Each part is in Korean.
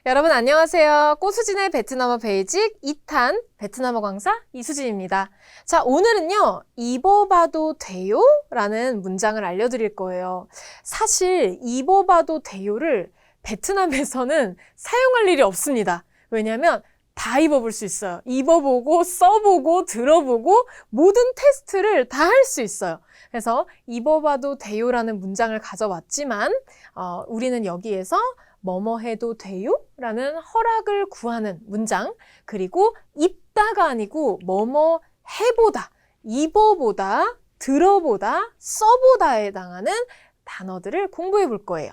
여러분 안녕하세요. 꼬수진의 베트남어 베이직 2탄 베트남어 강사 이수진입니다. 자, 오늘은요. 입어봐도 돼요? 라는 문장을 알려드릴 거예요. 사실 입어봐도 돼요를 베트남에서는 사용할 일이 없습니다. 왜냐하면 다 입어볼 수 있어요. 입어보고 써보고 들어보고 모든 테스트를 다 할 수 있어요. 그래서 입어봐도 돼요라는 문장을 가져왔지만 우리는 여기에서 뭐뭐 해도 돼요? 라는 허락을 구하는 문장, 그리고 입다가 아니고 뭐뭐 해보다, 입어보다, 들어보다, 써보다에 해당하는 단어들을 공부해 볼 거예요.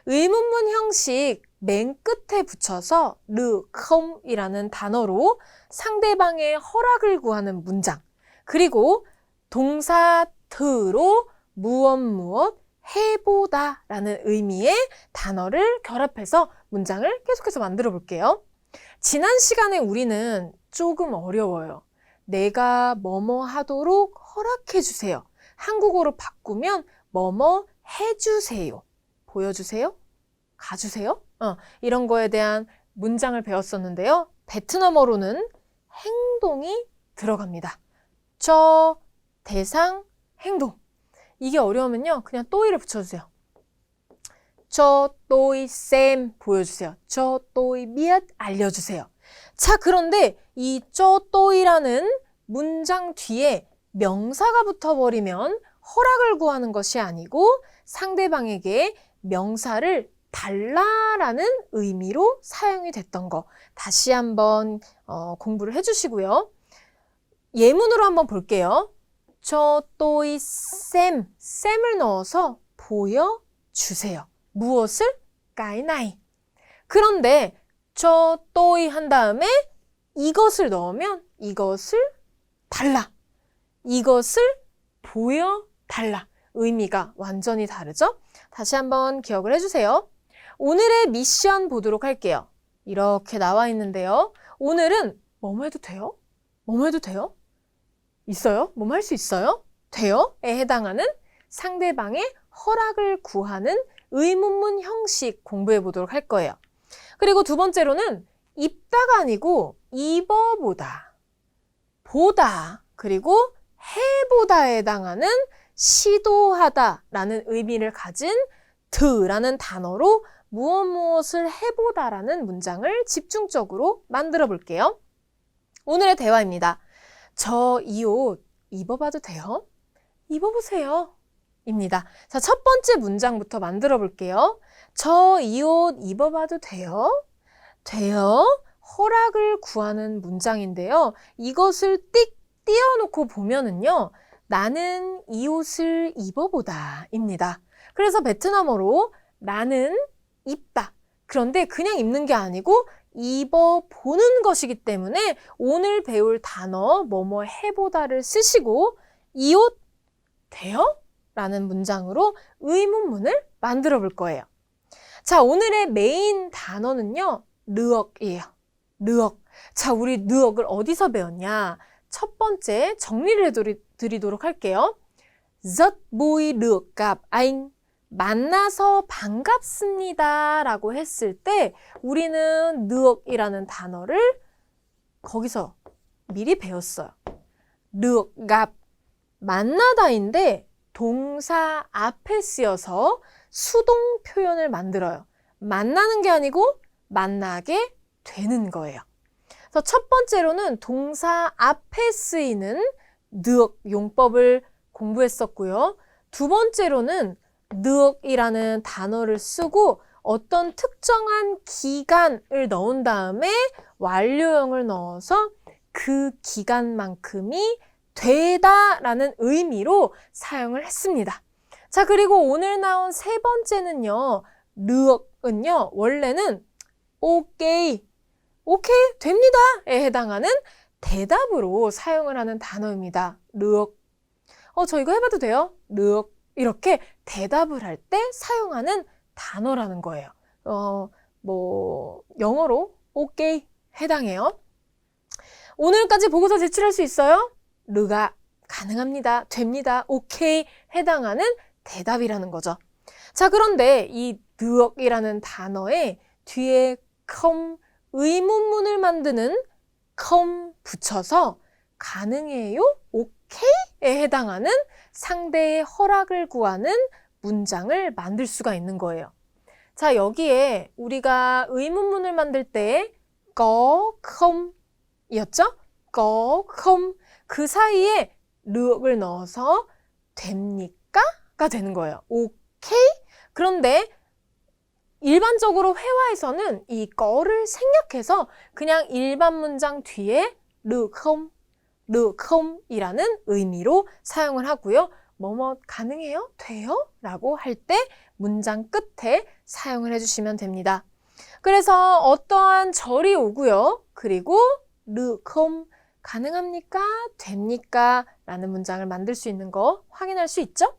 의문문 형식 맨 끝에 붙여서 르, 컴이라는 단어로 상대방의 허락을 구하는 문장, 그리고 동사 트로 무엇 해보다 라는 의미의 단어를 결합해서 문장을 계속해서 만들어 볼게요. 지난 시간에 우리는 조금 어려워요. 내가 뭐뭐 하도록 허락해 주세요. 한국어로 바꾸면 뭐뭐 해주세요. 보여주세요? 가주세요? 이런 거에 대한 문장을 배웠었는데요. 베트남어로는 행동이 들어갑니다. 저, 대상, 행동. 이게 어려우면요. 그냥 또이를 붙여주세요. 저 또이 쌤 보여주세요. 저 또이 미엇 알려주세요. 자, 그런데 이 저 또이라는 문장 뒤에 명사가 붙어버리면 허락을 구하는 것이 아니고 상대방에게 명사를 달라라는 의미로 사용이 됐던 거. 다시 한번 공부를 해주시고요. 예문으로 한번 볼게요. 저 또이 쌤을 넣어서 보여주세요. 무엇을? 까이나이. 그런데 저 또이 한 다음에 이것을 넣으면 이것을 달라. 이것을 보여달라. 의미가 완전히 다르죠? 다시 한번 기억을 해주세요. 오늘의 미션 보도록 할게요. 이렇게 나와 있는데요. 오늘은 뭐뭐 해도 돼요? 뭐뭐 해도 돼요? 있어요? 뭐뭐 할 수 있어요? 돼요?에 해당하는 상대방의 허락을 구하는 의문문 형식 공부해 보도록 할 거예요. 그리고 두 번째로는 입다가 아니고 입어보다, 보다, 그리고 해보다에 해당하는 시도하다라는 의미를 가진 드라는 단어로 무엇을 해보다라는 문장을 집중적으로 만들어 볼게요. 오늘의 대화입니다. 저 이 옷 입어봐도 돼요? 입어보세요. 입니다. 자, 첫 번째 문장부터 만들어 볼게요. 저 이 옷 입어봐도 돼요? 돼요? 허락을 구하는 문장인데요. 이것을 띡 띄워놓고 보면은요. 나는 이 옷을 입어보다 입니다. 그래서 베트남어로 나는 입다. 그런데 그냥 입는 게 아니고 입어보는 것이기 때문에 오늘 배울 단어 뭐뭐 해보다를 쓰시고 이 옷 돼요? 라는 문장으로 의문문을 만들어 볼 거예요. 자, 오늘의 메인 단어는요. 르억이에요. 르억. 자, 우리 르억을 어디서 배웠냐? 첫 번째 정리를 해드리도록 할게요. Rất vui được gặp anh. 만나서 반갑습니다 라고 했을 때 우리는 르억이라는 단어를 거기서 미리 배웠어요. 르억, gặp, 만나다인데 동사 앞에 쓰여서 수동 표현을 만들어요. 만나는 게 아니고 만나게 되는 거예요. 그래서 첫 번째로는 동사 앞에 쓰이는 르억 용법을 공부했었고요. 두 번째로는 르억이라는 단어를 쓰고 어떤 특정한 기간을 넣은 다음에 완료형을 넣어서 그 기간만큼이 되다라는 의미로 사용을 했습니다. 자, 그리고 오늘 나온 세 번째는요. 르억은요. 원래는 오케이, 됩니다에 해당하는 대답으로 사용을 하는 단어입니다. 르억. 저 이거 해봐도 돼요? 르억. 이렇게 대답을 할 때 사용하는 단어라는 거예요. 영어로 오케이 해당해요. 오늘까지 보고서 제출할 수 있어요? 르가 가능합니다. 됩니다. 오케이 해당하는 대답이라는 거죠. 자, 그런데 이 르억이라는 단어의 뒤에 컴 의문문을 만드는 컴 붙여서 가능해요? 오케이에 해당하는 상대의 허락을 구하는 문장을 만들 수가 있는 거예요. 자, 여기에 우리가 의문문을 만들 때 có không 이었죠? có không 그 사이에 르를 넣어서 됩니까? 가 되는 거예요. 오케이? 그런데 일반적으로 회화에서는 이 거를 생략해서 그냥 일반 문장 뒤에 르 không 이라는 의미로 사용을 하고요. 뭐뭐 가능해요? 돼요? 라고 할 때 문장 끝에 사용을 해주시면 됩니다. 그래서 어떠한 절이 오고요. 그리고 르 không 가능합니까? 됩니까? 라는 문장을 만들 수 있는 거 확인할 수 있죠?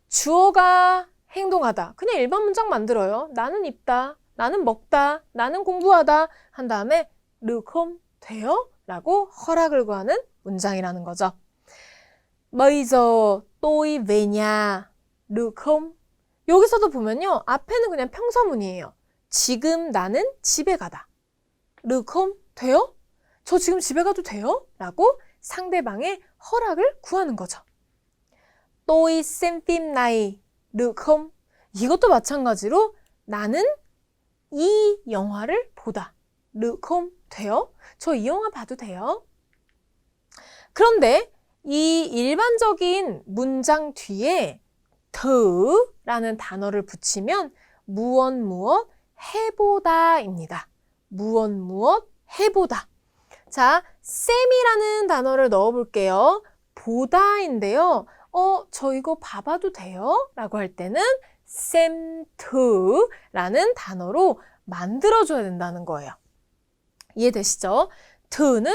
주어가 행동하다. 그냥 일반 문장 만들어요. 나는 입다, 나는 먹다, 나는 공부하다 한 다음에 르 không 돼요? 라고 허락을 구하는 문장이라는 거죠. Bây giờ tôi về nhà được không? 여기서도 보면요. 앞에는 그냥 평서문이에요. 지금 나는 집에 가다. được không? 돼요? 저 지금 집에 가도 돼요? 라고 상대방의 허락을 구하는 거죠. tôi xem phim này được không? 이것도 마찬가지로 나는 이 영화를 보다. được không? 돼요? 저 이 영화 봐도 돼요? 그런데 이 일반적인 문장 뒤에 더라는 단어를 붙이면 무엇 해보다입니다. 무엇 해보다. 자, 쌤이라는 단어를 넣어볼게요. 보다인데요. 저 이거 봐봐도 돼요? 라고 할 때는 쌤트라는 단어로 만들어줘야 된다는 거예요. 이해되시죠? 트는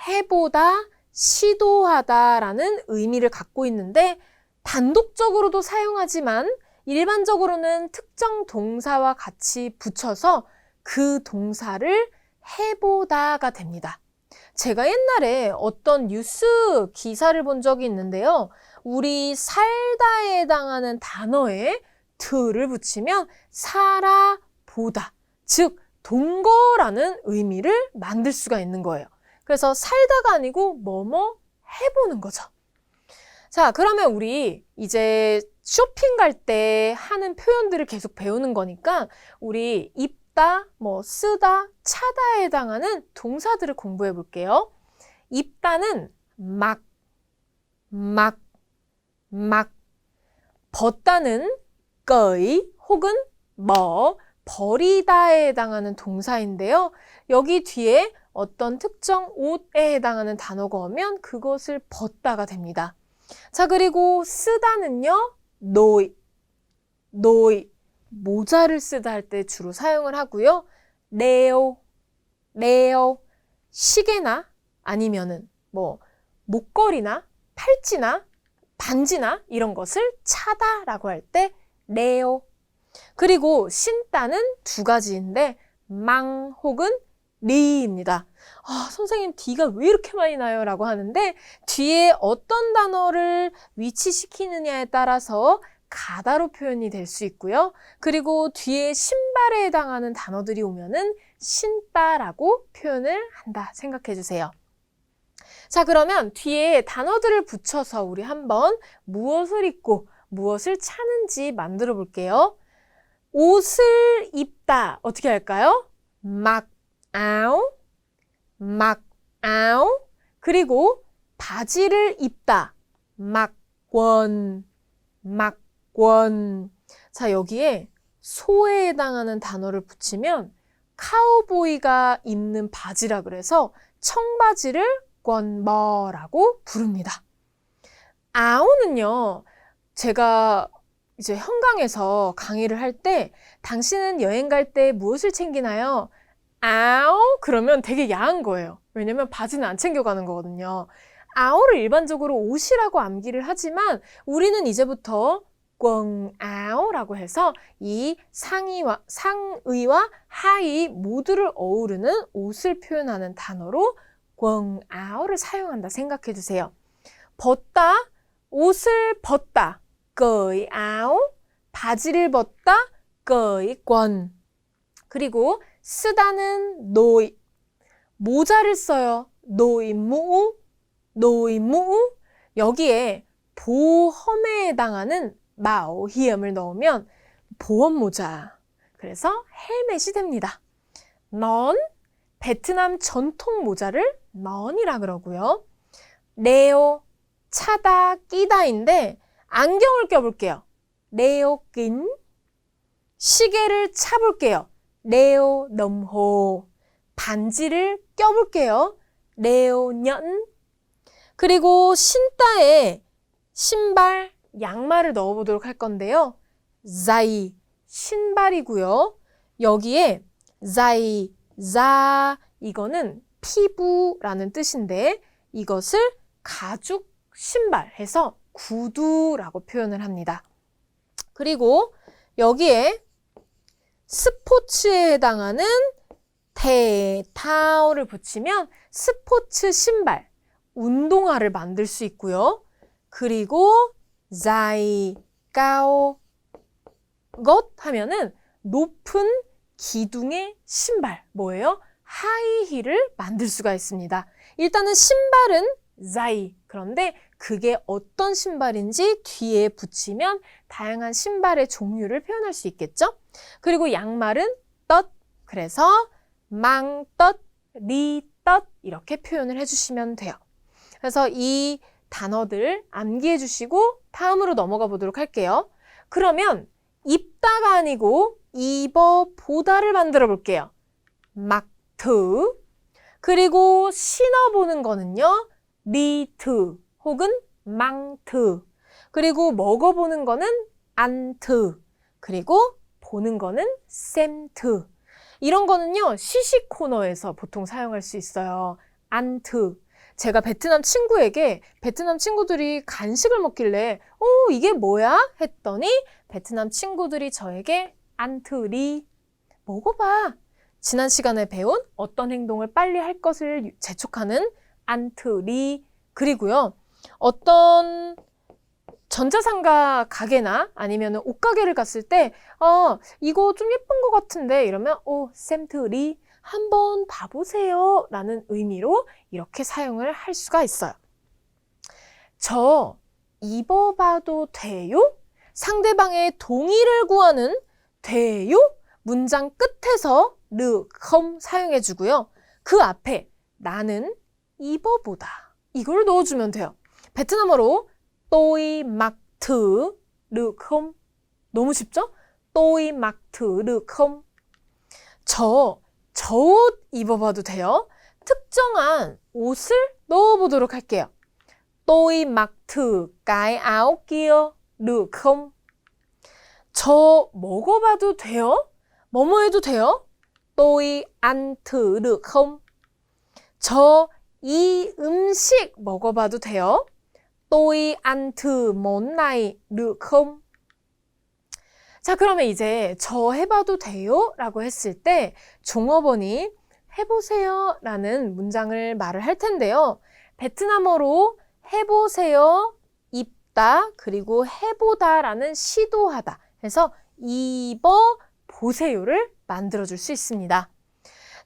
해보다, 시도하다라는 의미를 갖고 있는데 단독적으로도 사용하지만 일반적으로는 특정 동사와 같이 붙여서 그 동사를 해보다가 됩니다. 제가 옛날에 어떤 뉴스 기사를 본 적이 있는데요. 우리 살다에 해당하는 단어에 트를 붙이면 살아보다, 즉 동거라는 의미를 만들 수가 있는 거예요. 그래서 살다가 아니고 뭐뭐 해보는 거죠. 자, 그러면 우리 이제 쇼핑 갈 때 하는 표현들을 계속 배우는 거니까 우리 입다, 쓰다, 차다에 해당하는 동사들을 공부해 볼게요. 입다는 막, 벗다는 cởi 혹은 버리다에 해당하는 동사인데요. 여기 뒤에 어떤 특정 옷에 해당하는 단어가 오면 그것을 벗다가 됩니다. 자, 그리고 쓰다는요. 노이, 모자를 쓰다 할 때 주로 사용을 하고요. 레오, 시계나 아니면은 목걸이나 팔찌나 반지나 이런 것을 차다라고 할 때 레오. 그리고 신다는 두 가지인데 망 혹은 리입니다. 선생님 D가 왜 이렇게 많이 나요? 라고 하는데 뒤에 어떤 단어를 위치시키느냐에 따라서 가다로 표현이 될 수 있고요. 그리고 뒤에 신발에 해당하는 단어들이 오면은 신다라고 표현을 한다 생각해 주세요. 자, 그러면 뒤에 단어들을 붙여서 우리 한번 무엇을 입고 무엇을 차는지 만들어 볼게요. 옷을 입다 어떻게 할까요? mặc áo, 그리고 바지를 입다 mặc quần. 자, 여기에 소에 해당하는 단어를 붙이면 카우보이가 입는 바지라 그래서 청바지를 quần-bò 라고 부릅니다. 아오는요, 제가 이제 현강에서 강의를 할 때 당신은 여행 갈 때 무엇을 챙기나요? 아오? 그러면 되게 야한 거예요. 왜냐면 바지는 안 챙겨가는 거거든요. 아오를 일반적으로 옷이라고 암기를 하지만 우리는 이제부터 quần-áo 라고 해서 이 상의와 하의 모두를 어우르는 옷을 표현하는 단어로 quần-áo 를 사용한다 생각해 주세요. 벗다, 옷을 벗다, cởi áo, 바지를 벗다, cởi quần. 그리고 쓰다는 노이. 모자를 써요. 노이무, 노이무. 여기에 보험에 해당하는 마오히엄을 넣으면 보험 모자. 그래서 헬멧이 됩니다. 넌, 베트남 전통 모자를 넌이라 그러고요. 레오, 차다, 끼다인데 안경을 껴볼게요. 레오 낀. 시계를 차볼게요. 레오 넘호. 반지를 껴볼게요. 레오 년. 그리고 신다에 신발, 양말을 넣어보도록 할 건데요. 자이, 신발이고요. 여기에 자이, 자, 이거는 피부라는 뜻인데 이것을 가죽 신발 해서 구두라고 표현을 합니다. 그리고 여기에 스포츠에 해당하는 대타오를 붙이면 스포츠 신발, 운동화를 만들 수 있고요. 그리고 자이, 까오, 것 하면은 높은 기둥의 신발, 뭐예요? 하이힐을 만들 수가 있습니다. 일단은 신발은 자이, 그런데 그게 어떤 신발인지 뒤에 붙이면 다양한 신발의 종류를 표현할 수 있겠죠? 그리고 양말은 떳, 그래서 망떳, 리떳 이렇게 표현을 해주시면 돼요. 그래서 이 단어들 암기해 주시고 다음으로 넘어가 보도록 할게요. 그러면 입다가 아니고 입어보다를 만들어 볼게요. 막트. 그리고 신어보는 거는요. 리트 혹은 망트. 그리고 먹어보는 거는 안트. 그리고 보는 거는 셈트. 이런 거는요. 시식 코너에서 보통 사용할 수 있어요. 안트. 제가 베트남 친구에게 베트남 친구들이 간식을 먹길래 이게 뭐야? 했더니 베트남 친구들이 저에게 안트리 먹어봐. 지난 시간에 배운 어떤 행동을 빨리 할 것을 재촉하는 안트리. 그리고요. 어떤 전자상가 가게나 아니면 옷가게를 갔을 때 이거 좀 예쁜 것 같은데 이러면 샘트리 한번 봐보세요 라는 의미로 이렇게 사용을 할 수가 있어요. 저 입어봐도 돼요? 상대방의 동의를 구하는 돼요? 문장 끝에서 르, 컴 사용해 주고요. 그 앞에 나는 입어보다 이걸 넣어주면 돼요. 베트남어로 또이 막트 르 컴. 너무 쉽죠? 또이 막트 르 컴. 저 옷 입어봐도 돼요? 특정한 옷을 넣어보도록 할게요. 또이 막트 cái áo kia được không? 저 먹어봐도 돼요? 뭐뭐 해도 돼요? tôi ăn thử được không? 저 이 음식 먹어봐도 돼요? tôi ăn thử món này được không? 자, 그러면 이제 저 해봐도 돼요? 라고 했을 때 종업원이 해보세요 라는 문장을 말을 할 텐데요. 베트남어로 해보세요, 입다, 그리고 해보다 라는 시도하다 해서 입어보세요를 만들어줄 수 있습니다.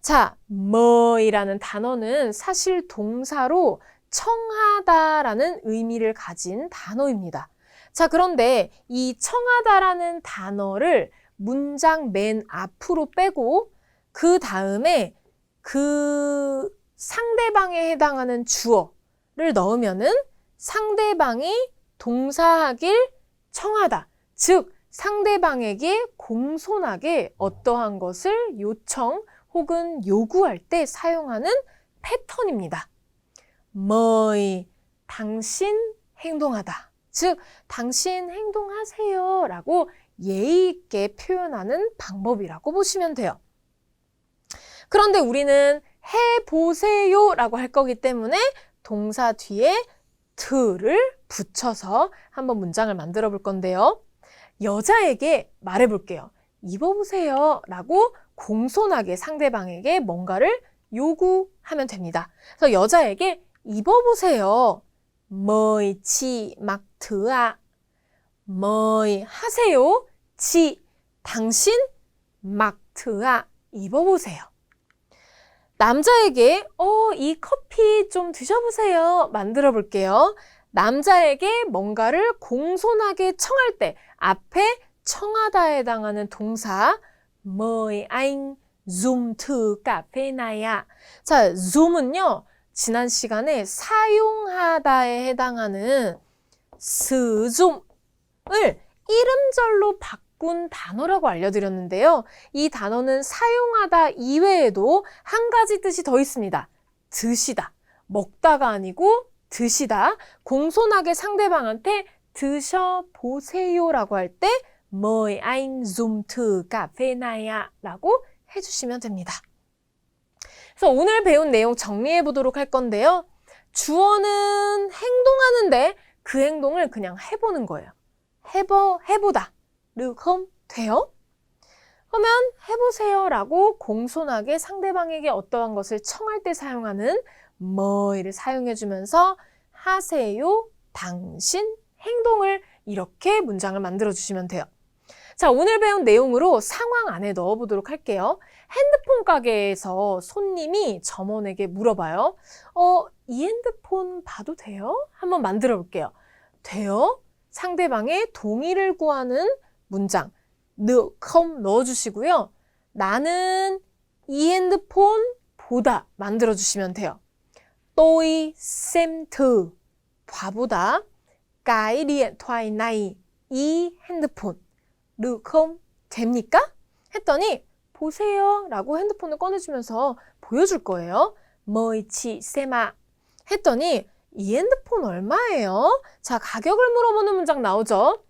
자, 뭐이라는 단어는 사실 동사로 청하다라는 의미를 가진 단어입니다. 자, 그런데 이 청하다라는 단어를 문장 맨 앞으로 빼고 그 다음에 그 상대방에 해당하는 주어를 넣으면은 상대방이 동사하길 청하다. 즉, 상대방에게 공손하게 어떠한 것을 요청 혹은 요구할 때 사용하는 패턴입니다. 뭐이, 당신 행동하다. 즉, 당신 행동하세요 라고 예의 있게 표현하는 방법이라고 보시면 돼요. 그런데 우리는 해보세요 라고 할 거기 때문에 동사 뒤에 트를 붙여서 한번 문장을 만들어 볼 건데요. 여자에게 말해 볼게요. 입어보세요 라고 공손하게 상대방에게 뭔가를 요구하면 됩니다. 그래서 여자에게 입어보세요. 뭐이 치 막 드아. 뭐이 하세요. 치 당신 막 드아 입어보세요. 남자에게 이 커피 좀 드셔보세요. 만들어 볼게요. 남자에게 뭔가를 공손하게 청할 때 앞에 청하다에 해당하는 동사 mời anh dùng thử cà phê này. 자, zoom은요. 지난 시간에 사용하다에 해당하는 sử dụng 을 이름절로 바꾼 단어라고 알려드렸는데요. 이 단어는 사용하다 이외에도 한 가지 뜻이 더 있습니다. 드시다. 먹다가 아니고 드시다. 공손하게 상대방한테 드셔보세요라고 할 때 mời anh dùng thử cà phê này 라고 해주시면 됩니다. 그래서 오늘 배운 내용 정리해 보도록 할 건데요. 주어는 행동하는데 그 행동을 그냥 해보는 거예요. 해보다. 르컴 돼요? 그러면 해보세요 라고 공손하게 상대방에게 어떠한 것을 청할 때 사용하는 뭐이를 사용해주면서 하세요, 당신, 행동을 이렇게 문장을 만들어주시면 돼요. 자, 오늘 배운 내용으로 상황 안에 넣어보도록 할게요. 핸드폰 가게에서 손님이 점원에게 물어봐요. 이 핸드폰 봐도 돼요? 한번 만들어 볼게요. 돼요? 상대방의 동의를 구하는 문장 không 넣어주시고요. 나는 이 핸드폰 보다 만들어주시면 돼요. tôi xem thử 봐보다 cái điện thoại này 이 핸드폰 được không? 됩니까? 했더니 보세요 라고 핸드폰을 꺼내주면서 보여줄 거예요. mời chị xem ạ 했더니 이 핸드폰 얼마예요? 자, 가격을 물어보는 문장 나오죠.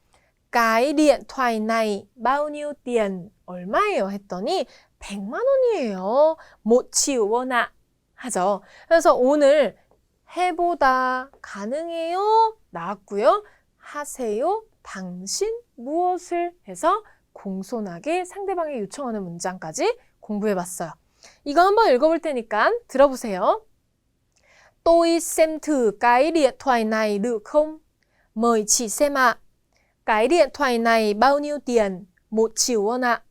cái điện thoại này bao nhiêu tiền? 얼마예요? 했더니 100만 원이에요. 1 triệu won ạ 하죠. 그래서 오늘 해보다 가능해요? 나왔고요. 하세요? 당신 무엇을 해서 공손하게 상대방이 요청하는 문장까지 공부해봤어요. 이거 한번 읽어볼 테니까 들어보세요. Tôi xem thử cái điện thoại này được không? Mời chị xem ạ. Cái điện thoại này bao nhiêu tiền? 1 triệu won ạ.